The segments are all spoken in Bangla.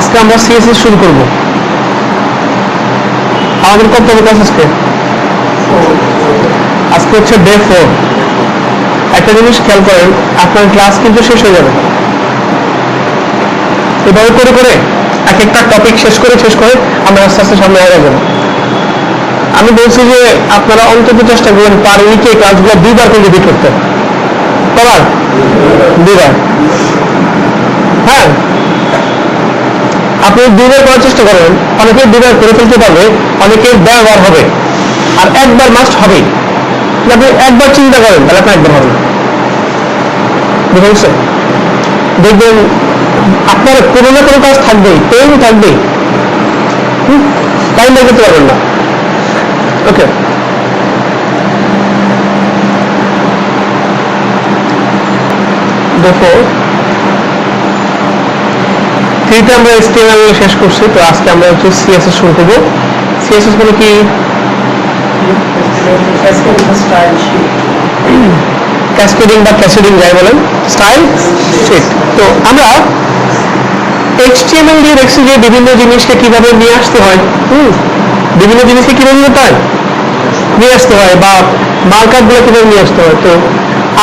আজকে আমরা সিএসএস শুরু করব। আমাদের কতটা ক্লাস আজকে হচ্ছে ডে 4। একটা জিনিস খেয়াল করেন, আপনার ক্লাস কিন্তু শেষ হয়ে যাবে। এভাবে করে করে এক একটা টপিক শেষ করে আমরা আস্তে আস্তে সামনে আগে যাবো। আমি বলছি যে আপনারা অন্তত চেষ্টা করবেন পার উইকে ক্লাসগুলো 2বার করে রিপিট করতে। কবার? 2বার। হ্যাঁ, আপনি 2বার করার চেষ্টা করবেন। অনেকে 2বার করে ফেলতে পারবে, অনেকের ব্যবহার হবে, আর একবার মাস্ট হবেই। আপনি একবার চিন্তা করেন তাহলে আপনার একবার হবে। বুঝতে দেখবেন আপনার কোনো না কোনো কাজ থাকবেই, পেন থাকবেই, টাইম বের করতে পারবেন না। ওকে, দেখো থ্রিতে আমরা HTML শেষ করছি, তো আজকে আমরা হচ্ছে সিএসএস শুরু করবো। সিএসএস মানে কি? ক্যাসকেডিং বা ক্যাসকেডিং যাই বলেন, স্টাইল শিট। তো আমরা HTML দিয়ে দেখছি যে বিভিন্ন জিনিসকে কিভাবে নিয়ে আসতে হয়, বিভিন্ন জিনিসকে কিভাবে নিয়ে আসতে হয়, বা মার্কআপ গুলো কিভাবে নিয়ে আসতে হয়। তো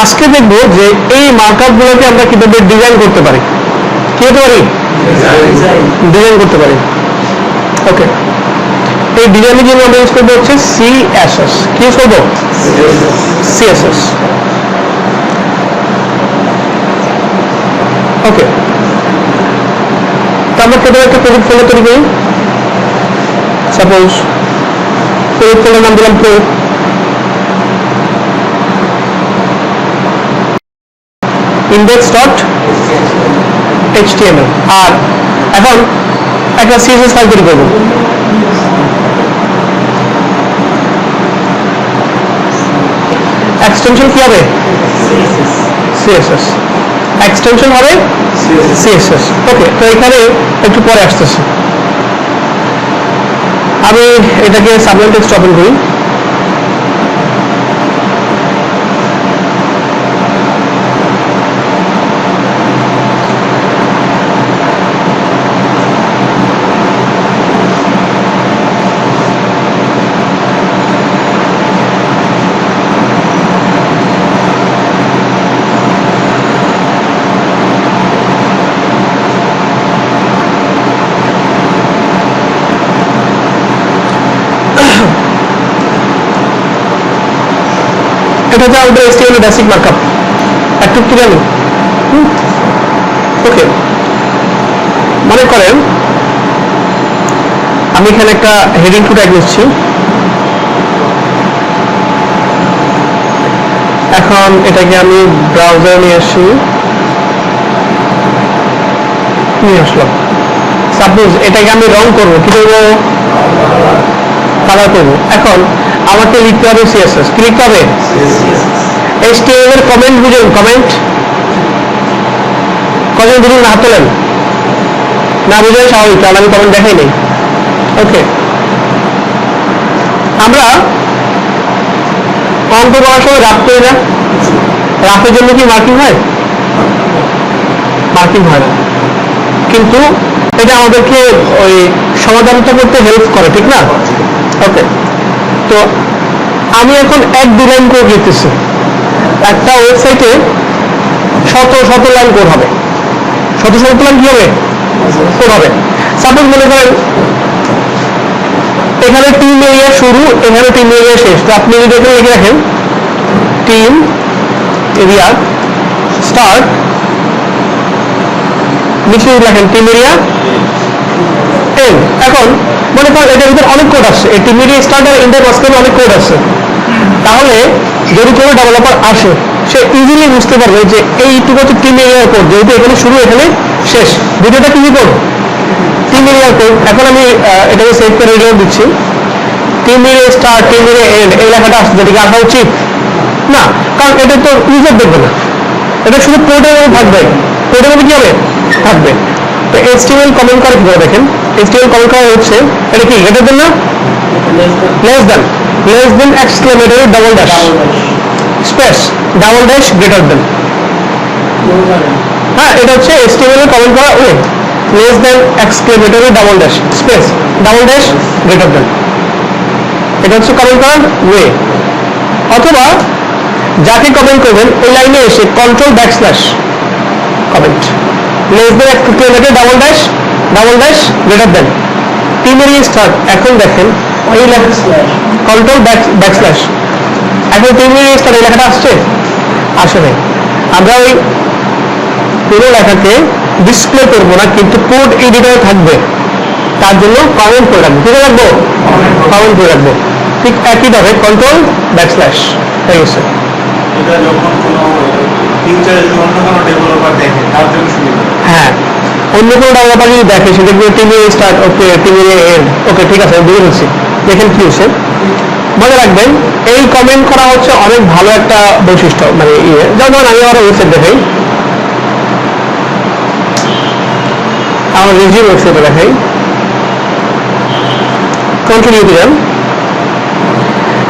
আজকে দেখবো যে এই মার্কআপ গুলোকে আমরা কিভাবে ডিজাইন করতে পারি। কি হতে পারি? ডিজাইন করতে পারি। ওকে, এই ডিজাইনের জন্য আমরা ইউজ করবো হচ্ছে সিএসএস। কি ইউজ করবো? সিএসএস। ওকে, তো আমরা প্রথমে একটা প্রজেক্ট ফোল্ডার তৈরি করি। সাপোজ প্রজেক্ট ফোল্ডার নাম দিলাম প্রো। index.html। আর এখন একটা সিএসএস ফাইল তৈরি করবো। এক্সটেনশন কি হবে? সিএসএস। এক্সটেনশন হবে সিএসএস। ওকে, তো এখানে একটু পরে আসতেছে। আমি এটাকে সাবলাইম টেক্সট ওপেন করি। এটা হচ্ছে আমাদের HTML বেসিক মার্কআপ, একটু ক্লিয়ার। ওকে, মনে করেন আমি এখানে একটা হেডিং টু ট্যাগ নিচ্ছি। এখন এটাকে আমি ব্রাউজারে নিয়ে আসলাম। সাপোজ এটাকে আমি রং করবো, কি করবো? কালার করবো। এখন আমাকে লিখতে হবে সিএসএস। কি লিখতে হবে? HTML এর কমেন্ট বুঝুন। কমেন্ট কজন বুঝুন? না তোলেন, না বুঝে স্বাভাবিক, কারণ আমি কমেন্ট দেখাই নেই। ওকে, আমরা অঙ্ক করার সময় রাফ করি না? রাফের জন্য কি মার্কিং হয়? মার্কিং হয় না, কিন্তু এটা আমাদেরকে ওই সমাধানটা করতে হেল্প করে, ঠিক না? ওকে, তো আমি এখন 1-2 লাইন কোড লিখতেছি। একটা ওয়েবসাইটে শত লাইন কোড হবে, শত লাইন কি হবে? কোড হবে। সাপোজ মনে করেন এখানে টিম এরিয়া শুরু, এখানে টিম এরিয়া শেষ। তো আপনি যদি এখানে লিখে রাখেন টিম এরিয়া স্টার্ট, নিচে লেখেন টিম এরিয়া এন্ড। এখন মনে করেন এটার ভিতরে অনেক কোড আসছে, এই টিম এরিয়া স্টার্ট আর এন্ডের মাঝখানে অনেক কোড আসছে। তাহলে যদি কোনো ডেভেলপার আসে, সে ইজিলি বুঝতে পারবে যে এইটুকু হচ্ছে টিম এরিয়ার কোড, যেহেতু এখানে শুরু এখানে শেষ, ভিডিওটা কি কোড? টিম এরিয়ার কোড। এখন আমি এটাকে সেভ করে রিলোড দিচ্ছি। Team area start, team area end, এই লেখাটা আসছে, যেটাকে আসা উচিত না, কারণ এটা তো ইউজার দেখবে না, এটা শুধু কোডের মধ্যে থাকবে। কোডের মধ্যে কি হবে? থাকবে। তো HTML কমেন্ট করা কিভাবে দেখেন? HTML কমেন্ট করা হচ্ছে এটা কি গ্রেটার দেন না less than exclamatory double dash space double dash greater than. হ্যাঁ, এটা হচ্ছে HTML এর কমেন্ট করা way. Less than exclamatory double dash space double dash greater than, এটা হচ্ছে কমেন্ট করার ওয়ে। অথবা যাকে কমেন্ট করবেন ওই লাইনে এসে control backslash comment less than exclamatory double dash greater than টিমের স্টার্ট। এখন দেখেন ওই কন্ট্রোল ব্যাকস্ল্যাশ, এখন টিমের স্টার্ট এই লেখাটা আসছে, আসলে আমরা ওই পুরো লেখাকে ডিসপ্লে করবো না, কিন্তু কোড এডিটরে থাকবে, তার জন্য কমেন্ট করে রাখবো। কি রাখবো? কমেন্ট করে রাখবো। ঠিক একইভাবে কন্ট্রোল ব্যাকস্ল্যাশ হয়ে গেছে। এটা যখন কোনো ফিউচারে যদি অন্য কোনো ডেভেলপার দেখে তার জন্য সুবিধা। হ্যাঁ, অন্য কোনো ডেভেলপার যদি দেখে সে দেখবে টিমে স্টার্ট ওকে টিমে এন্ড ওকে, ঠিক আছে বুঝে ফেলছি। দেখেন কি হচ্ছে, মনে রাখবেন এই কমেন্ট করা হচ্ছে অনেক ভালো একটা বৈশিষ্ট্য, মানে যেমন আমি আমার ওয়েবসাইট দেখাই, আমার রিজিউ ওয়েবসাইটে দেখাই, কন্টিনিউ দিলাম,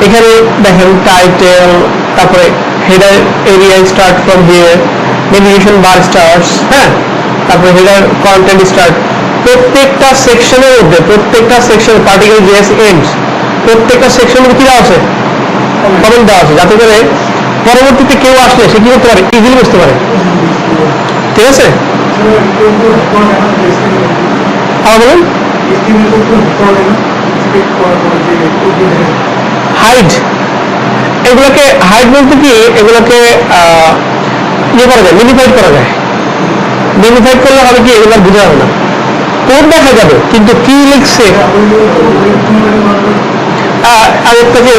এখানে দেখেন টাইটেল, তারপরে header area start from here, navigation bar starts, হ্যাঁ, তারপরে হেডার কন্টেন্ট স্টার্ট, প্রত্যেকটা সেকশনের মধ্যে প্রত্যেকটা সেকশন পার্টিকুলার জেএস এন্ডস প্রত্যেকটা সেকশনের কি দেওয়া আছে? কমেন্ট দেওয়া আছে, যাতে করে পরবর্তীতে কেউ আসলে সে কি করতে পারে, ইজিলি বুঝতে পারে। ঠিক আছে, আবার বলুন। হাইড, এগুলোকে হাইড বলতে কি, এগুলোকে ইয়ে করা যায়, মিনিফাইড করা যায়। মিনিফাইড করলে হবে কি, এগুলো বোঝা যাবে না, কোড দেখা যাবে কিন্তু কি লিখছে আরেকটাকে,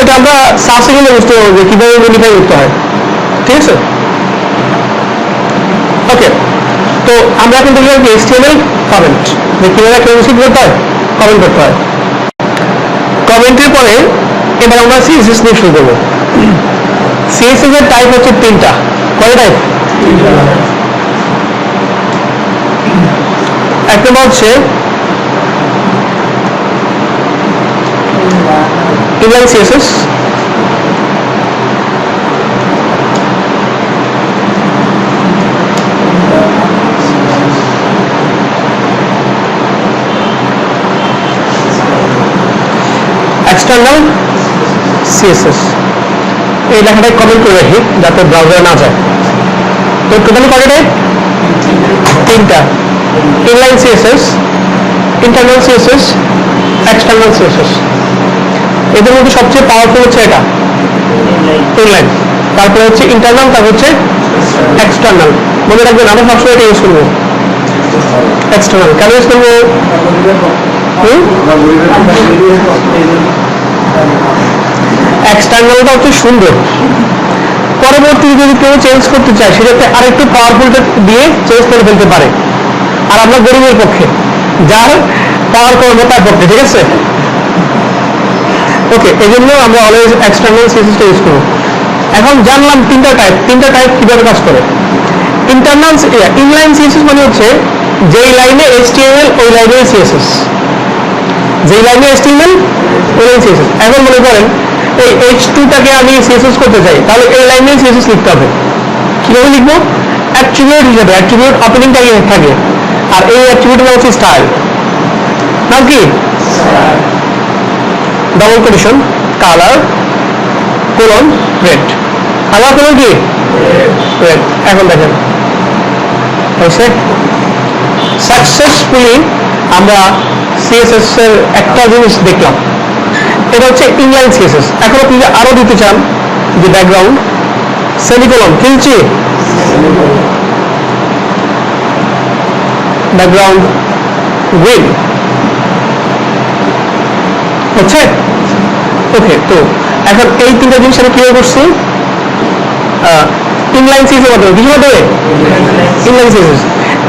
এটা আমরা সার্চে গেলে বুঝতে পারবো যে কিভাবে মিনিফাই করতে হয়। ঠিক আছে, ওকে। তো আমরা এখন দেখলাম কি HTML কমেন্ট, যে কিভাবে ক্লোজিং করতে হয়, কমেন্ট করতে হয়। কমেন্টের পরে এবার আমরা CSS নিয়ে শুরু করবো। CSS এর টাইপ হচ্ছে তিনটা। কয় টাইপ? এক নম্বর হচ্ছে inline CSS, এক্সটার্নাল CSS। এই লেখাটাই কমেন্ট করে রাখি যাতে ব্রাউজারে না যায়। তো টোটালি কয়টা টাইপ? তিনটা, inline CSS, internal CSS, external CSS। এদের মধ্যে সবচেয়ে পাওয়ারফুল হচ্ছে এটা ইনলাইন, তারপরে হচ্ছে ইন্টারনাল, তারপর হচ্ছে এক্সটার্নাল। মনে রাখবেন আমরা সবসময় এটা ইউজ করবো এক্সটার্নাল। কেন ইউজ করবো? এক্সটার্নালটা হচ্ছে সুন্দর, পরবর্তী যদি কেউ চেঞ্জ করতে চায় সেটাকে আরেকটু পাওয়ারফুলটা দিয়ে চেঞ্জ করে ফেলতে পারে, আর আমরা গরিবের পক্ষে, যার পাওয়ার করবো তার পক্ষে। ঠিক আছে, ওকে, এই জন্য আমরা অলওয়েজ এক্সটার্নাল CSS টা ইউজ করবো। এখন জানলাম তিনটা টাইপ কিভাবে কাজ করে। ইন্টারনাল ইনলাইন CSS মানে হচ্ছে যেই লাইনে HTML ওই লাইনে CSS, যেই লাইনে HTML ওই লাইনে CSS। এখন মনে করেন এই H2টাকে আমি CSS করতে চাই, তাহলে এই লাইনে CSS লিখতে হবে। কিভাবে লিখবো? অ্যাট্রিবিউট হিসেবে, অ্যাট্রিবিউট ওপেনিং ট্যাগে থাকে, আর এই অ্যাট্রিবিউটের নাম হচ্ছে স্টাইল। নাম কি? Double quotation colour colon red, colour colon কি রেড। এখন দেখেন হয়েছে, সাকসেসফুলি আমরা CSS এর একটা জিনিস দেখলাম, এটা হচ্ছে ইনলাইন CSS। এখন আপনি আরো দিতে চান যে ব্যাকগ্রাউন্ড সেমিকোলন, কিনছি ব্যাকগ্রাউন্ড গ্রিন হচ্ছে, ওকে। তো এখন এই তিনটা জিনিস আমি কিভাবে করছি, ইনলাইন CSS মাধ্যমে, কিছু মাধ্যমে ইনলাইন CSS।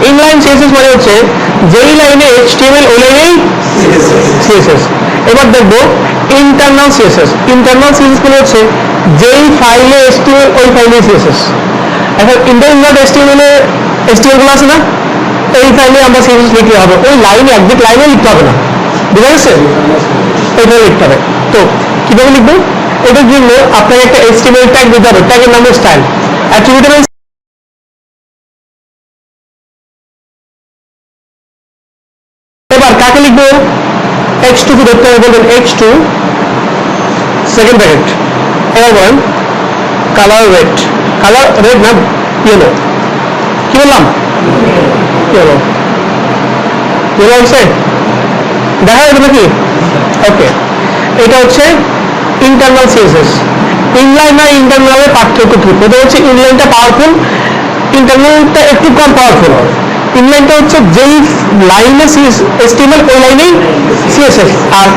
ইনলাইন CSS মানে হচ্ছে যেই লাইনে HTML ওই লাইনেই CSS। এবার দেখবো ইন্টারনাল CSS। ইন্টারনাল CSS মানে হচ্ছে যেই ফাইলে HTML ওই ফাইলে CSS। এখন ইন্টারনাল HTML এ HTML গুলো আছে না, এই ফাইলে আমরা CSS লিখতে হবে, ওই লাইনে একদিক লাইনে লিখতে হবে না, বুঝা গেছে? এইভাবে লিখতে হবে। তো কিভাবে লিখবো? এটার জন্য আপনাকে একটা HTML ট্যাগ দিতে হবে, ট্যাগের নাম স্টাইল। অ্যাট্রিবিউটের এবার কাকে লিখবো, h2 কে ধরতে হবে, বলবেন h2 সেকেন্ড ব্র্যাকেট, এবার বলেন কালার রেড, কালার রেড না ইয়েলো, কি বললাম ইয়েলো, ইয়েলো হচ্ছে দেখা যাবে নাকি, ওকে। এটা হচ্ছে ইন্টারনাল সিএসএস। ইনলাইন আর ইন্টারনালের পার্থক্য কি, প্রথম হচ্ছে ইনলাইনটা পাওয়ারফুল, ইন্টারনালটা একটু কম পাওয়ারফুল। ইনলাইনটা হচ্ছে যেই লাইনে HTML ওই লাইনেই সিএসএস, আর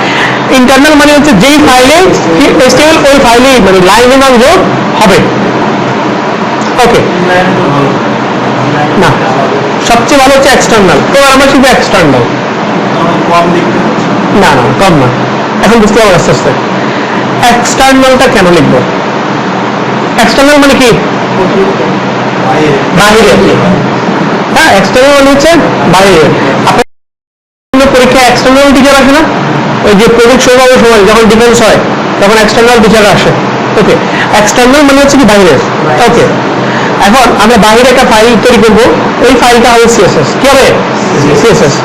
ইন্টারনাল মানে হচ্ছে যেই ফাইলে HTML ওই ফাইলেই মানে লাইনে নাম যোগ হবে, ওকে। না, সবচেয়ে ভালো হচ্ছে এক্সটার্নাল। এবার আমরা শুধু এক্সটার্নাল, কম লিখতে না না কম না, এখন বুঝতে পারবো আস্তে আস্তে। এক্সটার্নালটা কেন লিখবো, এক্সটার্নাল মানে কি, বাহিরে, হ্যাঁ এক্সটার্নাল মানে হচ্ছে বাইরে। আপনার পরীক্ষায় এক্সটার্নাল টিচার আসে না, ওই যে প্রজেক্ট শুরু হওয়ার সময় যখন ডিফেন্স হয় তখন এক্সটার্নাল টিচার আসে, ওকে। এক্সটার্নাল মানে হচ্ছে কি বাইরে, ওকে। এখন আমরা বাইরে একটা ফাইল তৈরি করবো, ওই ফাইলটা হবে সিএসএস, কি হবে সিএসএস।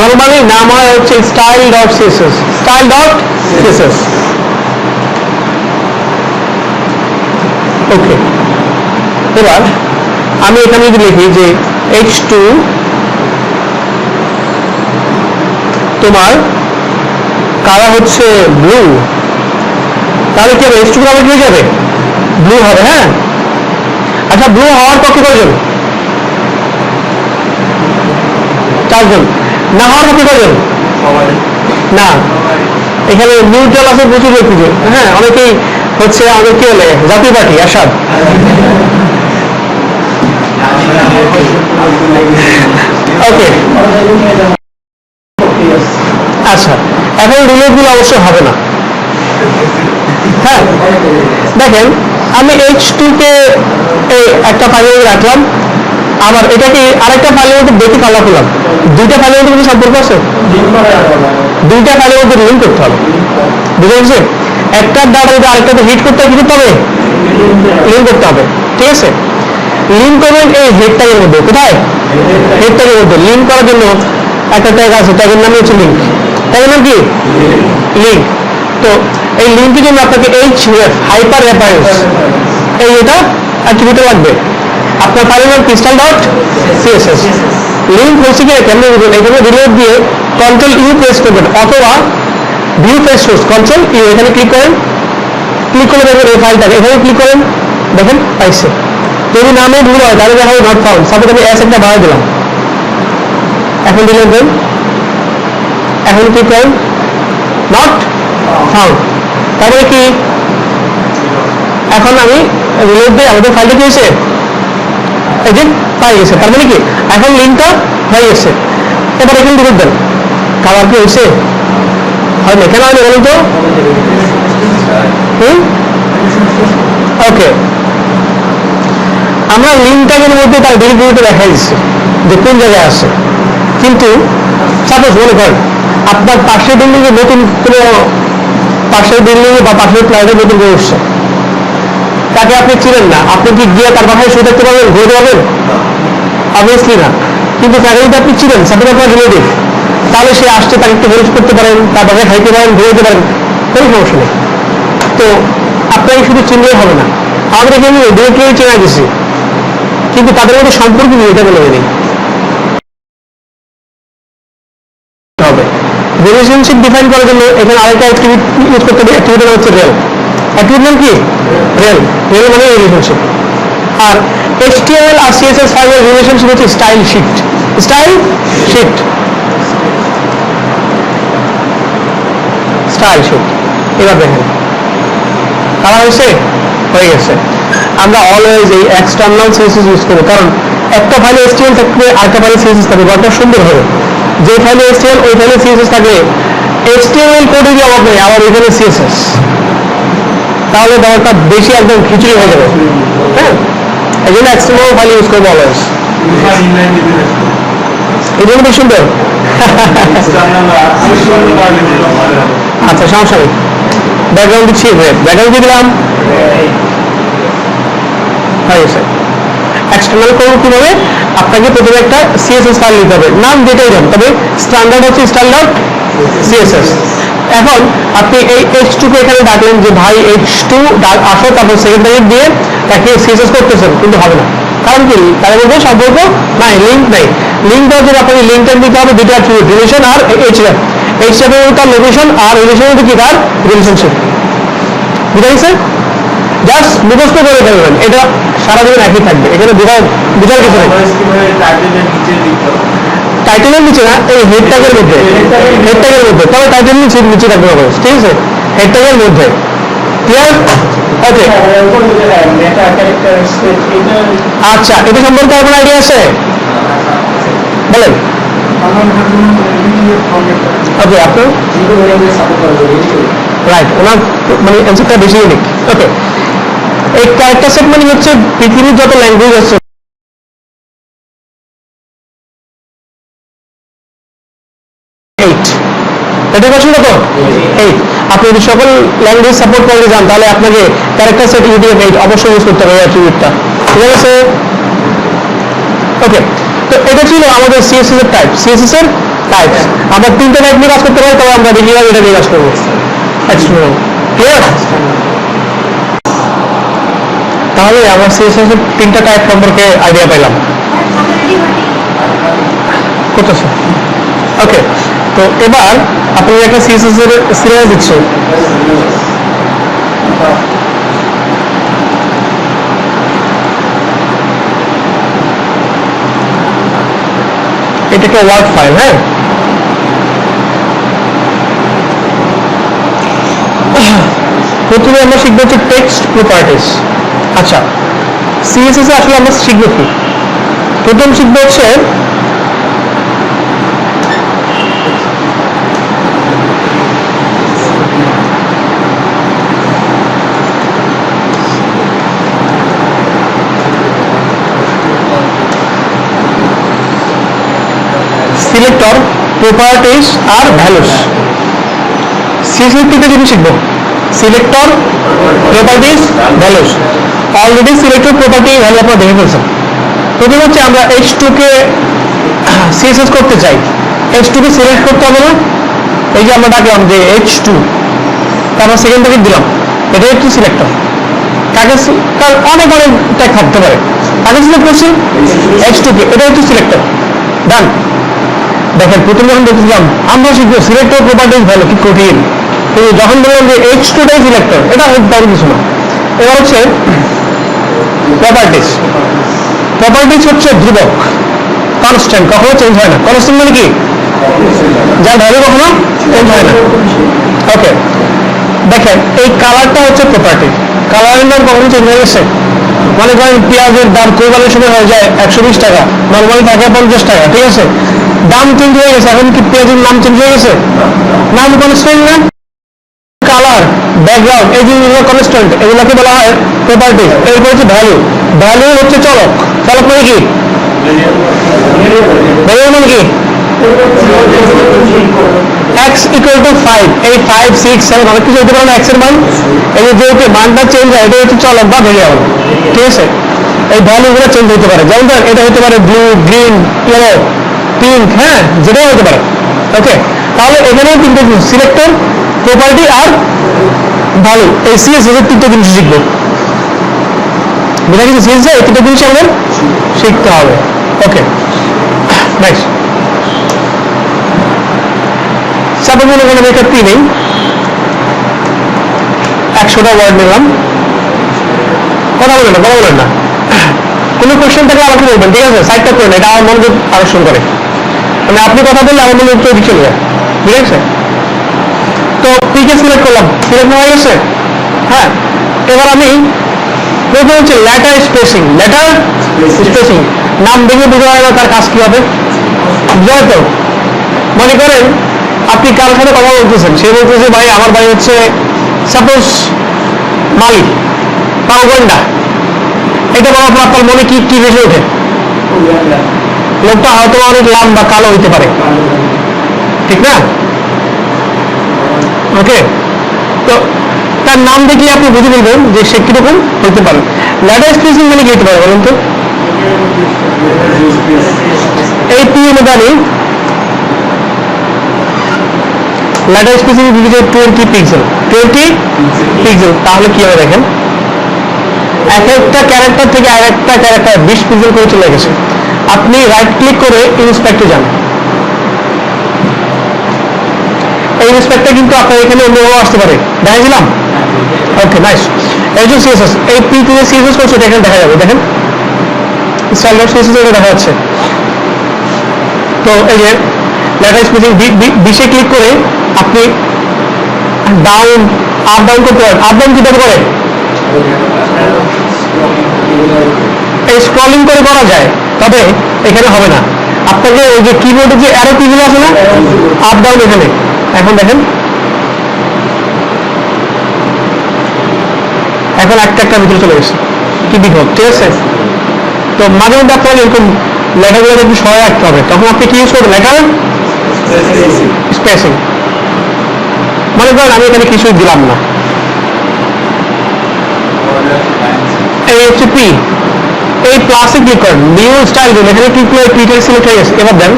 নর্মালি নাম হয় হচ্ছে style dot CSS, style dot CSS, okay. এবার আমি এখানে যদি লিখি যে h2 তোমার কালার হচ্ছে ব্লু, তাহলে কি হবে, h2 কালার কি হয়ে যাবে, ব্লু হবে, হ্যাঁ। আচ্ছা ব্লু হওয়ার পক্ষে কয়জন, 4 জন, না হওয়ার পক্ষে কয়জন, না এখানে নিউট্রাল আছে প্রচুর খুঁজে, হ্যাঁ অনেকেই হচ্ছে আমাদের কি বলে জাতীয় পার্টি আসাদ, ওকে। আচ্ছা এখন রিলেট গুলো অবশ্যই হবে না, হ্যাঁ দেখেন আমি h2 কে এই একটা ফাইলের মধ্যে রাখলাম, আবার এটাকে আরেকটা ফাইলের মধ্যে দেখে কালার করলাম, দুইটা ফাইলের মধ্যে কোনো সম্পর্ক আছে, দুইটা ফাইলের মধ্যে লিঙ্ক করতে হবে, বুঝে গেছে। একটা ডাটা যদি আরেকটাতে হিট করতে হবে, কি করতে হবে, লিঙ্ক করতে হবে, ঠিক আছে। লিঙ্ক করবেন এই হেড ট্যাগের মধ্যে, কোথায়, হেড ট্যাগের মধ্যে। লিঙ্ক করার জন্য একটা ট্যাগ আছে, ট্যাগের নাম হচ্ছে লিঙ্ক, ট্যাগের নাম কি লিঙ্ক। তো এই লিঙ্কের জন্য আপনাকে href হাইপার রেফারেন্স এই এটা অ্যাট্রিবিউট লাগবে। আপনার ফাইলের নাম ক্রিস্টাল ডট সিএসএস। লিঙ্ক হচ্ছে কি কেমন বুঝবেন, এখানে রিলোড দিয়ে কন্ট্রোল ইউ প্রেস করবেন, অথবা view page source control U, এখানে ক্লিক করেন, ক্লিক করে দেখবেন এই ফাইলটাকে, এখানে ক্লিক করেন দেখেন পাইছে। যদি নামে ভুল হয় তাহলে দেখা হবে নট ফাউন্ড, সাপোজ আমি এস একটা বাড়াই দিলাম, এখন দিলেন দেন, এখন ক্লিক করেন নট ফাউন্ড, তারপরে কি এখন আমি রিলোড দিয়ে আমাদের ফাইলটা কি হয়েছে, এই যে পাই গেছে, তার মানে কি এখন লিঙ্কটা হয়ে গেছে। এবার এখানে রিলোড দেন, কালার কি হয়েছে, হয় না, কেন হয়নি বলুন তো, ওকে। আমরা লিঙ্ক ট্যাগের মধ্যে তার ডিরেক্টরিতে দেখা দিচ্ছি যে কোন জায়গায় আছে, কিন্তু সাপোজ মনে করেন আপনার পাশের বিল্ডিং এ নতুন কোনো পাশের বিল্ডিং এ বা পাশের ফ্ল্যাটে নতুন করে উঠছে, তাকে আপনি চিনেন না, আপনি কি গিয়ে তার বাসায় শুয়ে থাকতে পারবেন, ঘুরতে পারবেন, অবভিয়াসলি না। কিন্তু তাকে যদি আপনি চিনেন, সাপোজ আপনার রিলেটিভ, তাহলে সে আসছে, তাকে একটু হেল্প করতে পারেন, তার বাসায় খাইতে পারেন, ঘুরতে পারেন, কোনো সমস্যা নেই। তো আপনাকে শুধু চিনলেই হবে না, আমাদের এখানে ডিরেক্টরি চেনা গেছি, কিন্তু তাদের মধ্যে সম্পর্ক নিয়ে এটা বলে নেই হবে। রিলেশনশিপ ডিফাইন করার জন্য এখানে আরেকটা অ্যাক্টিভিটি ইউজ করতে হবে, অ্যাক্টিভিটি হচ্ছে রেল। অ্যাক্টিভিটি নাম কি, রেল, রেল মানে রিলেশনশিপ। আর HTML আর CSS ফাইলের রিলেশনশিপ হচ্ছে style shift, style shift, style shift. এবার দেখেন কালার হয়েছে, হয়ে গেছে। আমরা অলওয়েজ এই এক্সটার্নাল সিএসএস ইউজ করি, কারণ একটা ফাইলে HTML থাকবে আরেকটা ফাইলে CSS থাকবে, গল্পটা সুন্দর হবে। যে ফাইলে HTML ওই ফাইলে CSS থাকবে, HTML কোডেরই অভাব নেই, আবার ওইখানে CSS, তাহলে ব্যাপারটা বেশি একদম খিচুড়ি হয়ে যাবে, হ্যাঁ। এই জন্য এক্সটার্নাল ফাইল ইউজ করবো অলওয়েজ, এই জন্য বেশি সুন্দর। আচ্ছা সমস্যা নেই, ব্যাকগ্রাউন্ড দিচ্ছি, ব্যাকগ্রাউন্ড দিয়ে দিলাম, হয়ে গেছে। এক্সটার্নাল করবো কিভাবে, আপনাকে প্রথমে একটা সিএসএস ফাইল নিতে হবে, নাম যেটাই দেন, তবে স্ট্যান্ডার্ড হচ্ছে স্ট্যান্ডার্ড সিএসএস। এখন আপনি এই H2 কে এখানে ডাকলেন যে ভাই H2 আসো, তারপর সেকেন্ডারি দিয়ে তাকে সিএসএস করতেছেন, কিন্তু হবে না। কারণ কি, তাদের মধ্যে সম্পর্ক নাই, লিঙ্ক নাই। লিঙ্ক দেওয়ার জন্য আপনাকে লিঙ্ক ট্যাগ দিতে হবে দুটো অ্যাট্রিবিউট, রিলেশন আর এইচএফ। এইচএফ এর তার লোকেশন আর রিলেশন কি তার রিলেশনশিপ। বুঝা গেছে? জাস্ট মুখস্থ করে ফেলবেন, এটা সারা জীবন একই থাকবে, এখানে বুঝার কিছু নেই। টাইটেলের নিচে না, এই হেড ট্যাগের মধ্যে, হেড ট্যাগের মধ্যে, তবে টাইটেল নিচে রাখতে হবে, ঠিক আছে? হেড ট্যাগের মধ্যে, ক্লিয়ার? ওকে, আচ্ছা, এটা সম্পর্কে আপনার আইডিয়া আছে? বলেন। ওকে, আপনার রাইট, ওনার মানে অ্যান্সারটা বেশি ইউনিক। ওকে, এই ক্যারেক্টার সেট মানে হচ্ছে পৃথিবীর যত ল্যাঙ্গুয়েজ আছে এটা পছন্দ তো 8। আপনি যদি সকল ল্যাঙ্গুয়েজ সাপোর্ট করতে যান তাহলে আপনাকে ক্যারেক্টার সেট UTF-8 অবশ্যই ইউজ করতে হবে অ্যাট্রিবিউটটা, ঠিক আছে? ওকে, তো এটা ছিল আমাদের সিএসএস এর টাইপ। সিএসএস এর টাইপ আমরা তিনটা টাইপ নিয়ে কাজ করতে পারি, তবে আমরা বেশিরভাগ এটা নিয়ে কাজ করবো। ক্লিয়ার? তাহলে আমরা সিএসএস এর তিনটা টাইপ সম্পর্কে আইডিয়া পেলাম। করতেছে? ওকে, তো এবার আপনি একটা সিএসএস এর সিরিয়াল দিচ্ছেন, এটা একটা ওয়ার্ড ফাইল। হ্যাঁ, প্রথমে আমরা শিখবো হচ্ছে টেক্সট প্রপার্টিস। আচ্ছা, সিএসএস এ আসলে আমরা শিখবো কি? প্রথম শিখবো হচ্ছে সিলেক্টর, প্রপার্টিস আর ভ্যালুস। সিএসএস তিনটা জিনিস শিখবো, selector, properties, values. Already selector, property, value আপনারা দেখে ফেলছেন। প্রথমে হচ্ছে আমরা H2 কে সিএসএস করতে চাই, H2 কে সিলেক্ট করতে হবে না? এই যে আমরা ডাকলাম যে H2, তারপর সেকেন্ড ব্র্যাকেট দিলাম, এটা হচ্ছে সিলেক্টর। কাকে, কারণ অনেক অনেক ট্যাগ থাকতে পারে, কাকে সিলেক্ট করছি? H2 কে, এটা হচ্ছে সিলেক্টর। ডান। দেখেন, প্রথমে যখন দেখছিলাম আমরা শিখবো সিলেক্টর, প্রপার্টিস, ভ্যালু, কি কঠিন। কিন্তু যখন বললাম যে H2 টাই সিলেক্টর, এটা তেমন কিছু না। এবার হচ্ছে প্রপার্টিস। প্রপার্টিস হচ্ছে ধ্রুবক, কনস্ট্যান্ট, কখনো চেঞ্জ হয় না। কনস্ট্যান্ট মানে কি? যার ভ্যালু কখনো চেঞ্জ হয় না। ওকে, দেখেন এই কালারটা হচ্ছে প্রপার্টি, কালারের নাম কখনো চেঞ্জ হয়ে গেছে? মনে করেন পেঁয়াজের দাম কোরবানির সময় হয়ে যায় 120 টাকা, নর্মালি থাকে 50 টাকা, ঠিক আছে? দাম চেঞ্জ হয়ে গেছে, এখন কি পেঁয়াজের নাম চেঞ্জ হয়ে গেছে? নাম কনস্ট্যান্ট না? কালার, ব্যাকগ্রাউন্ড, এই জিনিসগুলো কনস্ট্যান্ট, এগুলোকে বলা হয় প্রপার্টি। এরপর হচ্ছে ভ্যালু। ভ্যালু হচ্ছে চলক। চলক মানে কি? ভ্যালু মানে কি? x equal to 5, এই 5, 6, 7 অনেক কিছু হতে পারে না x এর মান। এই যে যেহেতু মানটা চেঞ্জ হয়, এটা হচ্ছে চলক বা ভেরিয়েবল, ঠিক আছে? এই ভ্যালুগুলো চেঞ্জ হতে পারে, যেমন এটা হতে পারে ব্লু, গ্রিন, ইয়েলো, পিঙ্ক, হ্যাঁ, যেটাই হতে পারে। ওকে, তাহলে এখানেও তিনটে জিনিস, সিলেক্টর, প্রপার্টি আর ভ্যালু, এই সিএসএস এর তিনটে জিনিস শিখবো। বুঝা গেছে? সিএসএস এই তিনটে জিনিস আমাদের শিখতে হবে। ওকে, নাইস। সাপোজ মনে করেন একটা পি নেই, 100টা ওয়ার্ড নিলাম, কথা বলেন না, কথা বলেন না। কোনো কোয়েশ্চেন থাকলে আমাকে বলবেন, ঠিক আছে? সাইডটা করেন, এটা আমার মনোযোগ আকর্ষণ করে। মানে আপনি কথা বললে আমার মনোযোগ তৈরি চলে যায়, ঠিক আছে? তো পিকে সিলেক্ট করলাম, সিলেক্ট হয়ে গেছে। হ্যাঁ, এবার আমি প্রথমে হচ্ছে লেটার স্পেসিং। লেটার স্পেসিং নাম দেখে বোঝা যায় না তার কাজ কি হবে, বুঝা তো? মনে করেন আপনি কারোর সাথে কথা বলতেছেন, সে বলতেছে ভাই আমার বাড়ি হচ্ছে সাপোজ মালি, পাওগন্ডা। এটা বলার পর আপনার মনে কি কি ভেসে ওঠে? লোকটা হয়তো অনেক লম্বা, কালো হইতে পারে, ঠিক না? ওকে, তো তার নাম দেখলে আপনি বুঝে ফেলবেন যে সে কিরকম হইতে পারে। ল্যাটার স্পেসিং মানে কি হতে পারে বলুন তো? এই পি এর মধ্যে আমি ল্যাটার স্পেসিং দিয়েছে 20 পিক্সেল 20 পিক্সেল। তাহলে কি হবে দেখেন, এক একটা ক্যারেক্টার থেকে আর একটা ক্যারেক্টার 20 পিক্সেল করে চলে গেছে। আপনি রাইট ক্লিক করে ইন্সপেক্টে যান, এই ইন্সপেক্টর কিন্তু আপনার এখানে অন্যভাবে আসতে পারে, দেখাইছিলাম। Okay nice. এই যে সিএসএস, এই পি থেকে সিএসএস করছে এটা এখানে দেখা যাবে, দেখেন স্ট্যান্ডার্ড সিএসএস এটা দেখা যাচ্ছে। তো এই যে ল্যাটার স্পেসিং 20-এ ক্লিক করে আপনি ডাউন আপ ডাউন করতে পারেন। আপ ডাউন কিভাবে করে? এই স্ক্রলিং করে করা যায়, তবে এখানে হবে না। আপনাকে ওই যে কিবোর্ডে যে অ্যারো কিগুলো আছে না, আপ ডাউন, এখানে এখন দেখেন এখন একটা একটা ভিতরে চলে গেছে, কি বিপদ। ঠিক আছে, তো মাঝে মধ্যে আপনাকে এরকম লেখাগুলো একটু সহায় রাখতে হবে, তখন আপনি কি ইউজ করবেন? লেখার স্পেসিং। মনে করেন আমি এখানে কিছুই দিলাম না, এই হচ্ছে পি, এই প্লাসে ক্লিক করেন, নিউ স্টাইল দিন, এখানে ক্লিক করে পিটার সিলেক্ট হয়ে গেছে। এবার দেন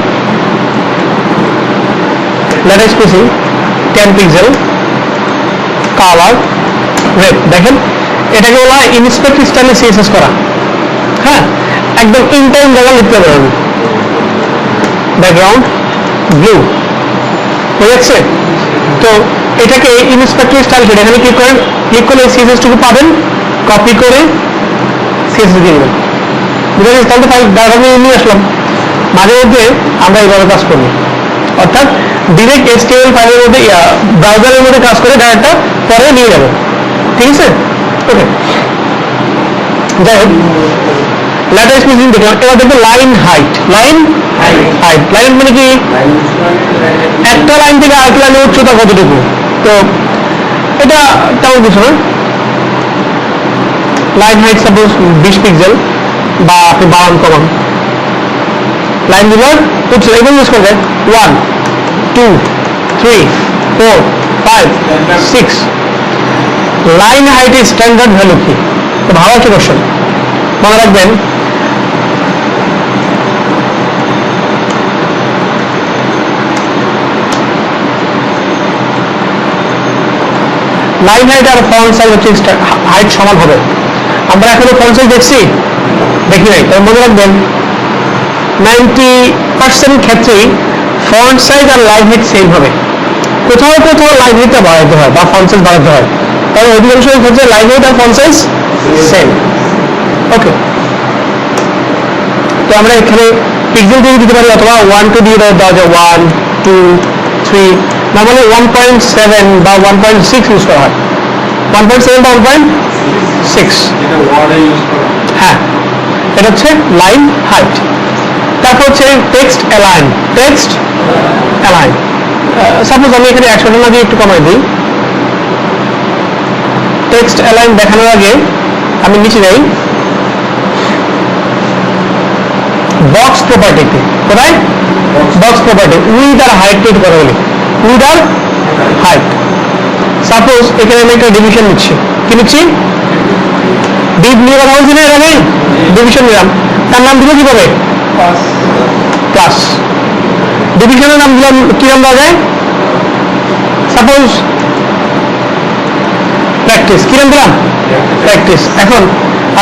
letter spacing 10 pixel, colour red. দেখেন এটাকে বলা হয় ইন্সপেক্ট স্টাইলে সিএসএস করা। হ্যাঁ, একদম ইন টাইম জায়গা লিখতে পারবেন। ব্যাকগ্রাউন্ড ব্লু হয়ে যাচ্ছে। তো এটাকে ইন্সপেক্টর স্টাইল করে এখানে ক্লিক করেন, ক্লিক করলে সিএসএস টুকু পাবেন, কপি করে সিএসএস দিয়ে দেবেন। বুঝা গেছে? তাহলে ফাইল ডাটাবে নিয়ে আসলাম। মাঝে মধ্যে আমরা এইভাবে কাজ করবো, অর্থাৎ ডিরেক্ট এসটিএমএল ফাইলের মধ্যে ব্রাউজারের মধ্যে কাজ করে ডাটাটা পরে নিয়ে যাবো। ঠিক আছে, ওকে। যাই হোক, ল্যাটার স্পেসিং দেখলাম। এবার দেখবো line height. Line height, line মানে কি? একটা লাইন থেকে আরেকটা লাইনের উচ্চতা কতটুকু। তো এটা তেমন কিছু না। লাইন হাইট সাপোজ 20 পিক্সেল, বা আপনি বাড়ান কমান লাইনগুলোর উচ্চতা এগুলো ইউজ করবে 1 2 3 4 5 6। লাইন হাইটের স্ট্যান্ডার্ড ভ্যালু কি? তো ভালো একটা কোশ্চেন, মনে রাখবেন। লাইন হাইট আর ফন্ট সাইজ হচ্ছে হাইট সমান হবে। আমরা এখনো ফন্ট সাইজ দেখছি, দেখি নাই। তবে মনে রাখবেন 90% ক্ষেত্রেই ফন্ট সাইজ আর লাইন হাইট সেম হবে। কোথাও কোথাও লাইন হাইটটা বাড়াতে হয় বা ফন্ট সাইজ বাড়াতে হয়, তবে অধিকাংশ ক্ষেত্রে লাইন হাইট আর ফন্ট সাইজ সেম। ওকে, তো আমরা এখানে পিক্সেল দিয়ে দিতে পারি, অথবা 1 2 দিয়ে দেওয়া যায়, 1 2 3। নর্মালি 1.7 বা 1.6 ইউজ করা হয়, 1.7 বা 1.6। হ্যাঁ, এটা হচ্ছে লাইন হাইট। তারপর হচ্ছে text align. Text align, suppose আমি এখানে 100 টাকা দিয়ে একটু কমাই দিই। টেক্সট অ্যালাইন দেখানোর আগে আমি নিচে যাই বক্স প্রপার্টিতে। কোথায়? বক্স প্রপার্টি, উইথ আর হাইট টেট করা হলে, উইথ আর হাইট। সাপোজ এখানে আমি একটা ডিভিশন নিচ্ছি, কি নিচ্ছি? ডিভ নিয়ে কথা বলছি না, এর আগে ডিভিশন নিলাম, তার নাম দিল কিভাবে? ক্লাস। ডিভিশনের নাম দিলাম, কি নাম দেওয়া যায়? Suppose practice. কি নাম দিলাম? প্র্যাকটিস। এখন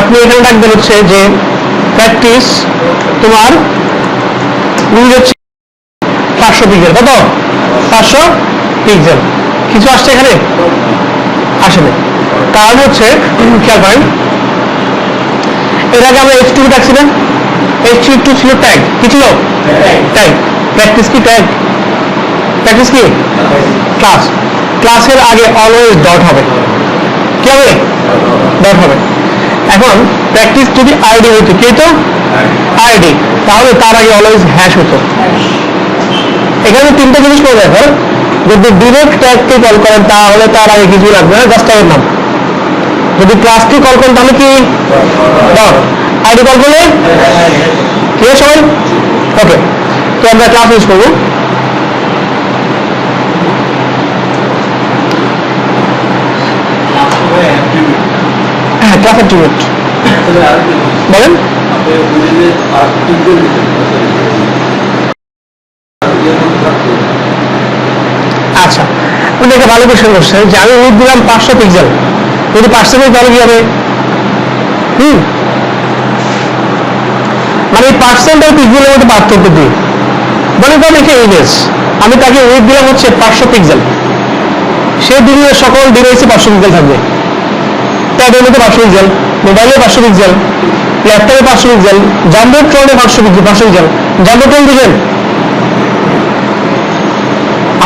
আপনি এখানে ডাকবেন হচ্ছে যে প্র্যাকটিস তোমার উইথ হচ্ছে 500 পিক্সেল। কত? 500 পিক্সেল। কিছু আসছে এখানে? আসেনি। কারণ হচ্ছে খেয়াল করেন, এর আগে আমরা H2 ডাকছি না, H2 ছিল ট্যাগ। কি ছিল? ট্যাগ। প্র্যাকটিস কি ট্যাগ? প্র্যাকটিস কি ক্লাস। ক্লাসের আগে অলওয়েজ ডট হবে। কি হবে? ডট হবে। এখন প্র্যাকটিস যদি আইডি হইতো, কি হতো? আইডি, তাহলে তার আগে অলওয়েজ হ্যাশ হতো। এখানে তিনটা জিনিস করে দেখো, যদি ডিরেক্ট ট্যাগকে কল করেন তাহলে তার আগে কিছু লাগবে না, জাস্ট ট্যাগের নাম। যদি ক্লাসকে কল করেন তাহলে কি? ডট। আইডি কল করলে ঠিক আছে সবাই? ওকে, তো আমরা ক্লাস ইউজ করবো। হ্যাঁ, ক্লাস অ্যাট্রিবিউট বলেন। আচ্ছা, উনি একটা ভালো কোশ্চেন করছে যে আমি উইথ দিলাম 500 পিক্সেল, যদি পার্সেন্টেজ তাহলে কি হবে? মানে পার্সেন্ট আর পিক্সেলের মধ্যে পার্থক্য দিই। মনে করেন একটা ইমেজ, আমি তাকে উইথ দিলাম হচ্ছে 500 পিক্সেল, সে দুনিয়ার সকল ডিভাইসে 500 পিক্সেল থাকবে। ট্যাবের মধ্যে 500 পিক্সেল, মোবাইলে 500 পিক্সেল, ল্যাপটপে 500 পিক্সেল, জাম্বোট্রনে 500 পিক্সেল। জাম্বোট্রন বুঝেন?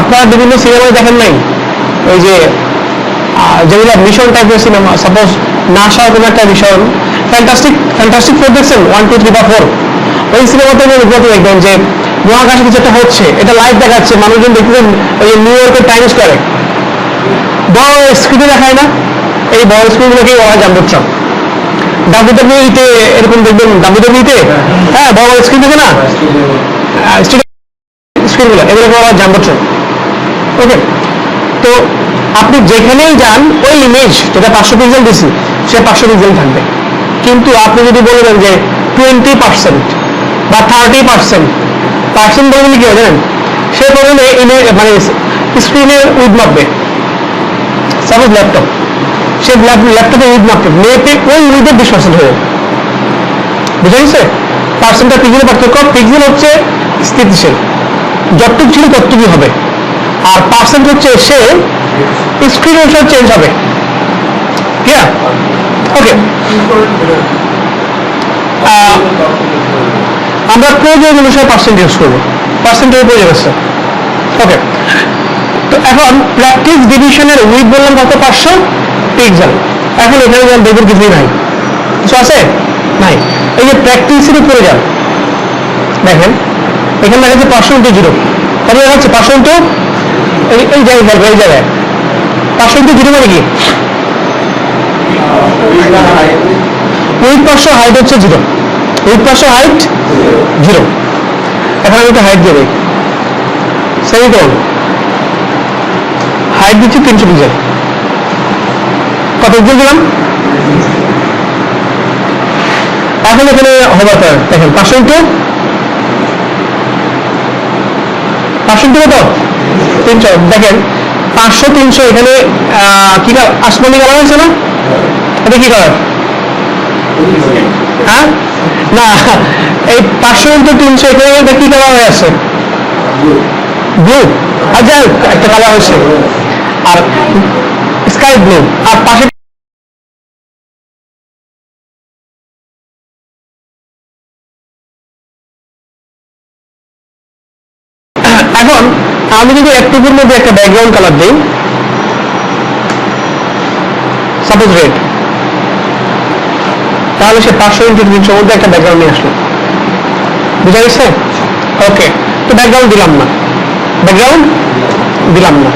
আপনারা বিভিন্ন সিনেমায় দেখেন নাই ওই যে যেগুলো মিশন টাইপের সিনেমা, সাপোজ নাসার কোনো একটা মিশন, ফ্যান্টাস্টিক ফোর দেখছেন, 1 2 3 বা 4, ওই সিনেমাতে দেখবেন যে মহাকাশে কিছু একটা হচ্ছে, এটা লাইভ দেখাচ্ছে, মানুষজন দেখবেন ওই নিউ ইয়র্কের টাইম স্কোয়ারে বড় স্ক্রিনে দেখায় না, এই বড় স্ক্রিনগুলোকেই বলা হয় জাম্বোট্রন। ডাব্লিউডাব্লিউইতে এরকম দেখবেন, ডাব্লিউডাব্লিউইতে হ্যাঁ বড় বড় স্ক্রিন থাকে না, স্ক্রিনগুলো, এগুলোকে বলা হয় জাম্বোট্রন। ওকে, তো আপনি যেখানেই যান ওই ইমেজ যেটা 500 পিক্সেল দিছি সে 500 পিক্সেল থাকবে। কিন্তু আপনি যদি বলবেন যে 20% বা 30%, পার্সেন্ট বললে কি হয় জানেন, সে বলবে মানে স্ক্রিনের উইথ মাপবে। সাপোজ ল্যাপটপ, সে ল্যাপটপে উইথ মাপবে, মেপে ওই উইথের 20% হয়ে যাবে। বুঝা গেছে? পার্সেন্টটা পিক্সেলের পার্থক্য, পিক্সেল হচ্ছে স্থিতিশীল, যতটুকু ছিল ততটুকুই হবে, আর পার্সেন্ট হচ্ছে সে স্ক্রিন অনুসারে চেঞ্জ হবে। ক্লিয়ার? ওকে, আমরা প্রয়োজন অনুসারে পার্সেন্ট ইউজ করবো, পার্সেন্টের প্রয়োজন আছে। ওকে, তো এখন প্র্যাকটিস ডিভিশনের উইথ বললাম কত? 500 পিক্সেল। এখন এখানে যান, দেখবেন কিছুই নাই, কিছু আছে নাই। এই যে প্র্যাকটিসের উপরে যান, দেখেন এখানে দেখা যাচ্ছে 500 ইন্টু 0, কত দেখা যাচ্ছে? 500 ইন্টু এই জায়গায় খেলবে, এই জায়গায় 500 ইন্টু 0 মানে কি? উইথ 500, হাইট হচ্ছে 0, উইথ 500 হাইট 0। এখন আমি একটা হাইট দেবে, সেমিকোলন, হাইট দিচ্ছি 300 পিক্সেল, কত পিক্সেল দিলাম? এখন এখানে হবে দেখেন 500 ইন্টু কত? 300। দেখেন 500 300 এখানে কি আসমানি কালার হয়েছে না? এটা কি কালার? হ্যাঁ না, এই 500 ইন্টু 300 এখানে কি কালার হয়ে আছে? ব্লু। আর যাই হোক, একটা কালার হয়েছে, আর স্কাই ব্লু। আর পাশে এখন আমি যদি একটুকুর মধ্যে একটা ব্যাকগ্রাউন্ড কালার দিই, সাপোজ রেড, তাহলে সে 500 ইন্টু 300 মধ্যে একটা ব্যাকগ্রাউন্ড নিয়ে আসলো। বুঝা গেছে? ওকে, তো ব্যাকগ্রাউন্ড দিলাম না, ব্যাকগ্রাউন্ড দিলাম না।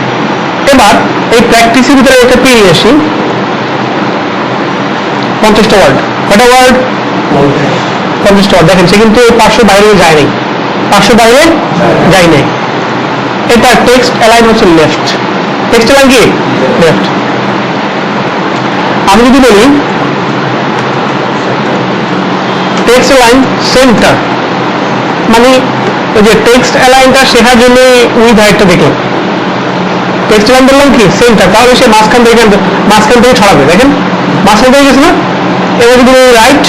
এবার এই প্র্যাকটিসের ভিতরে একটা পেয়ে আসি 50টা ওয়ার্ড। কটা ওয়ার্ড? 50টা ওয়ার্ড। দেখেন সে কিন্তু 500 বাইরে যায় নাই, 500 বাইরে যায় নাই। এটা টেক্সট অ্যালাইন হচ্ছে লেফট, টেক্সট অ্যালাইন কি লেফট। আমি যদি বলি টেক্সট অ্যালাইন সেন্টার, মানে ওই যে টেক্সট অ্যালাইনটা শেখার জন্য উইথ হাইটটা দেখলাম, টেক্সট অ্যালাইন বললাম কি সেন্টার, তাহলে সে মাঝখান থেকে ছড়াবে। দেখেন মাঝখান থেকে গেছে না? এবার যদি রাইট,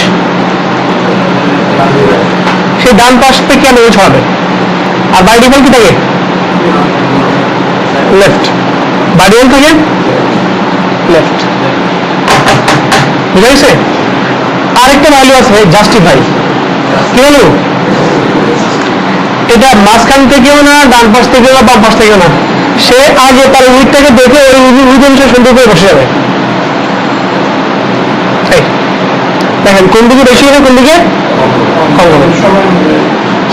সে ডান পাশ থেকে আমি ছড়াবে। আর বাই ডিফল্ট কি থাকে? লেফট। বাই ডিফল্ট থাকে লেফট। বুঝা গেছে? আরেকটা ভ্যালু আছে জাস্টিফাই। কি ভ্যালু? এটা মাঝখান থেকেও না, ডান পাশ থেকেও না, বাম পাশ থেকেও না, সে আগে তার উইথটাকে দেখে ওই উইথ অনুসারে সুন্দর করে বসে যাবে। দেখেন কোন দিকে বেশি হবে, কোন দিকে কম হবে,